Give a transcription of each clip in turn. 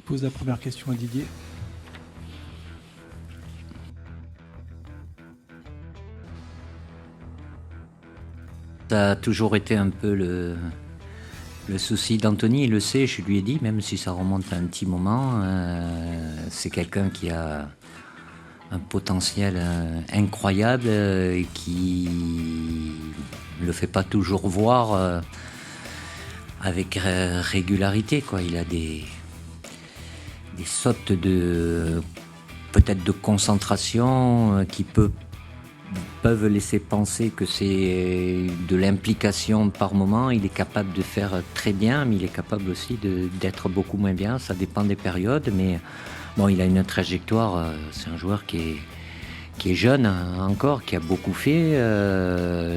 pose la première question à Didier. Ça a toujours été un peu le souci d'Anthony, il le sait, je lui ai dit, même si ça remonte à un petit moment, c'est quelqu'un qui a un potentiel incroyable et qui ne le fait pas toujours voir avec régularité, quoi. Il a des sautes peut-être de concentration qui peuvent laisser penser que c'est de l'implication par moment. Il est capable de faire très bien, mais il est capable aussi d'être beaucoup moins bien. Ça dépend des périodes, mais bon, il a une trajectoire. C'est un joueur qui est jeune encore, qui a beaucoup fait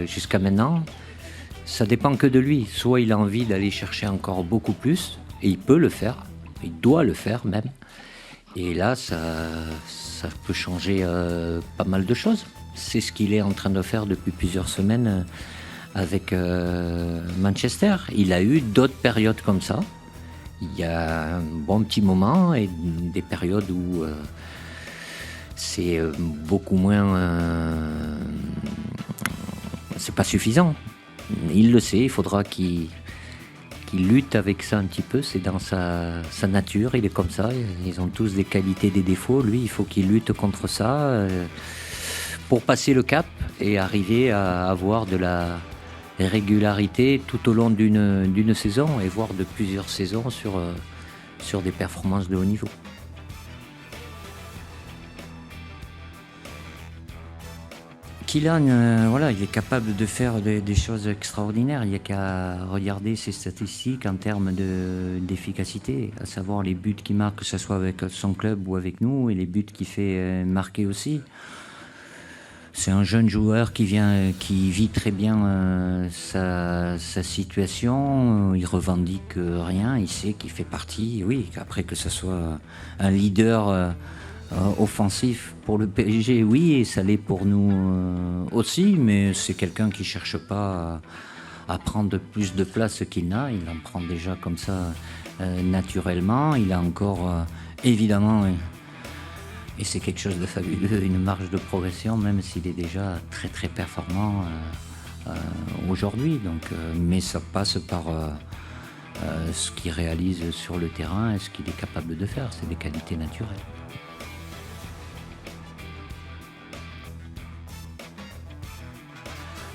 jusqu'à maintenant. Ça dépend que de lui. Soit il a envie d'aller chercher encore beaucoup plus, et il peut le faire, il doit le faire même. Et là, ça peut changer pas mal de choses. C'est ce qu'il est en train de faire depuis plusieurs semaines avec Manchester. Il a eu d'autres périodes comme ça. Il y a un bon petit moment et des périodes où c'est beaucoup moins... c'est pas suffisant. Il le sait, il faudra qu'il lutte avec ça un petit peu. C'est dans sa nature, il est comme ça. Ils ont tous des qualités, des défauts. Lui, il faut qu'il lutte contre ça pour passer le cap et arriver à avoir de la régularité tout au long d'une saison et voire de plusieurs saisons sur des performances de haut niveau. Kylian, voilà, il est capable de faire des choses extraordinaires. Il n'y a qu'à regarder ses statistiques en termes d'efficacité, à savoir les buts qu'il marque, que ce soit avec son club ou avec nous, et les buts qu'il fait marquer aussi. C'est un jeune joueur qui vit très bien sa situation. Il revendique rien. Il sait qu'il fait partie. Oui, après que ce soit un leader offensif pour le PSG, oui, et ça l'est pour nous aussi. Mais c'est quelqu'un qui cherche pas à prendre plus de place qu'il n'a. Il en prend déjà comme ça naturellement. Il a encore évidemment. Et c'est quelque chose de fabuleux, une marge de progression, même s'il est déjà très très performant aujourd'hui. Mais ça passe par ce qu'il réalise sur le terrain et ce qu'il est capable de faire. C'est des qualités naturelles.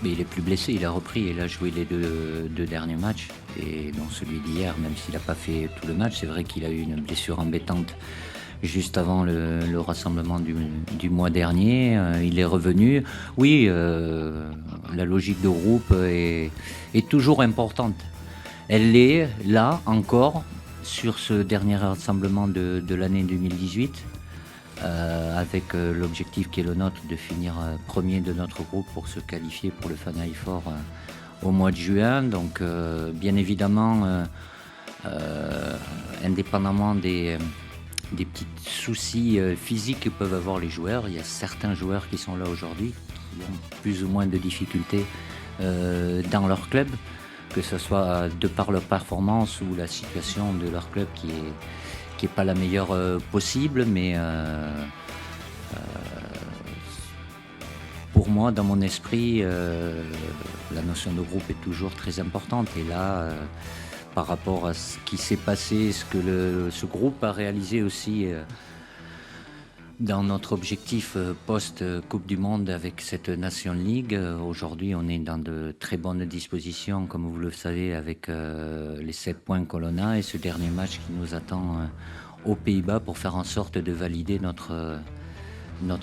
Mais il est plus blessé, il a repris, il a joué les deux derniers matchs. Et dans celui d'hier, même s'il n'a pas fait tout le match, c'est vrai qu'il a eu une blessure embêtante juste avant le rassemblement du mois dernier. Il est revenu. Oui, la logique de groupe est toujours importante. Elle est là encore sur ce dernier rassemblement de l'année 2018 avec l'objectif qui est le nôtre de finir premier de notre groupe pour se qualifier pour le Final Four au mois de juin. Donc bien évidemment, indépendamment des petits soucis physiques que peuvent avoir les joueurs. Il y a certains joueurs qui sont là aujourd'hui qui ont plus ou moins de difficultés dans leur club, que ce soit de par leur performance ou la situation de leur club qui est pas la meilleure possible, mais pour moi, dans mon esprit, la notion de groupe est toujours très importante. Et là, par rapport à ce qui s'est passé, ce que ce groupe a réalisé aussi dans notre objectif post-Coupe du Monde avec cette Nation League. Aujourd'hui, on est dans de très bonnes dispositions, comme vous le savez, avec les 7 points que l'on a et ce dernier match qui nous attend aux Pays-Bas pour faire en sorte de valider notre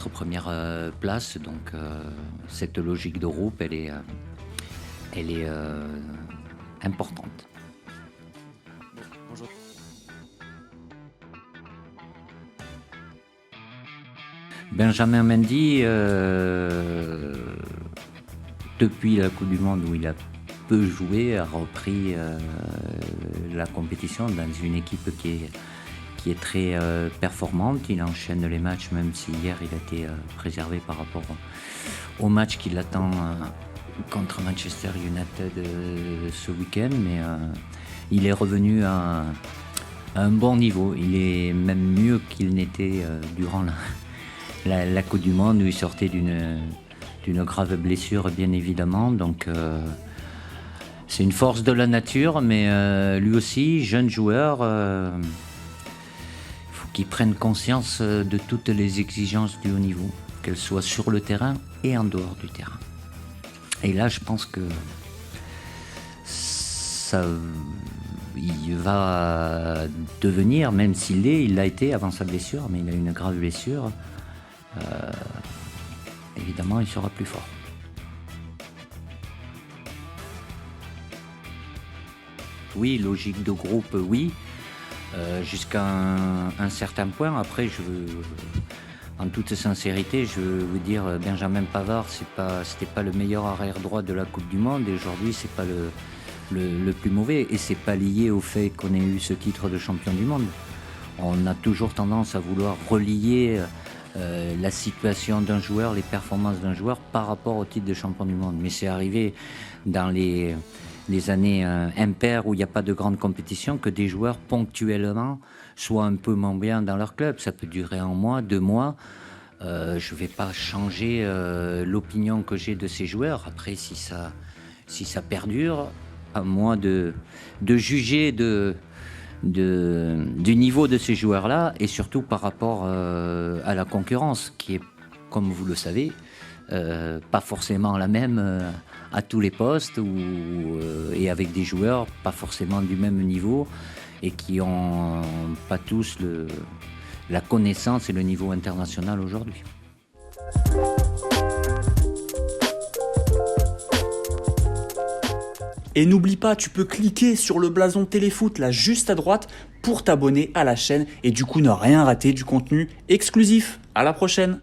première place. Donc cette logique de groupe, elle est importante. Bonjour. Benjamin Mendy, depuis la Coupe du Monde où il a peu joué, a repris la compétition dans une équipe qui est très performante. Il enchaîne les matchs, même si hier il a été préservé par rapport au match qui l'attend contre Manchester United ce week-end. Mais il est revenu À un bon niveau. Il est même mieux qu'il n'était durant la Coupe du Monde où il sortait d'une grave blessure, bien évidemment. Donc c'est une force de la nature, mais lui aussi, jeune joueur, il faut qu'il prenne conscience de toutes les exigences du haut niveau, qu'elles soient sur le terrain et en dehors du terrain. Et là, je pense que il va devenir, même il l'a été avant sa blessure, mais il a une grave blessure, évidemment, il sera plus fort. Oui, logique de groupe, oui, jusqu'à un certain point. Après, en toute sincérité, je veux vous dire, Benjamin Pavard, c'était pas le meilleur arrière droit de la Coupe du Monde, et aujourd'hui, c'est pas le plus mauvais, et c'est pas lié au fait qu'on ait eu ce titre de champion du monde. On a toujours tendance à vouloir relier la situation d'un joueur, les performances d'un joueur par rapport au titre de champion du monde. Mais c'est arrivé dans les années impaires où il n'y a pas de grande compétition que des joueurs ponctuellement soient un peu moins bien dans leur club. Ça peut durer 1 mois, 2 mois. Je ne vais pas changer l'opinion que j'ai de ces joueurs. Après, si ça perdure, à moi de juger du niveau de ces joueurs-là, et surtout par rapport à la concurrence qui est, comme vous le savez, pas forcément la même à tous les postes, et avec des joueurs pas forcément du même niveau et qui ont pas tous la connaissance et le niveau international aujourd'hui. Et n'oublie pas, tu peux cliquer sur le blason Téléfoot là juste à droite pour t'abonner à la chaîne et du coup ne rien rater du contenu exclusif. À la prochaine.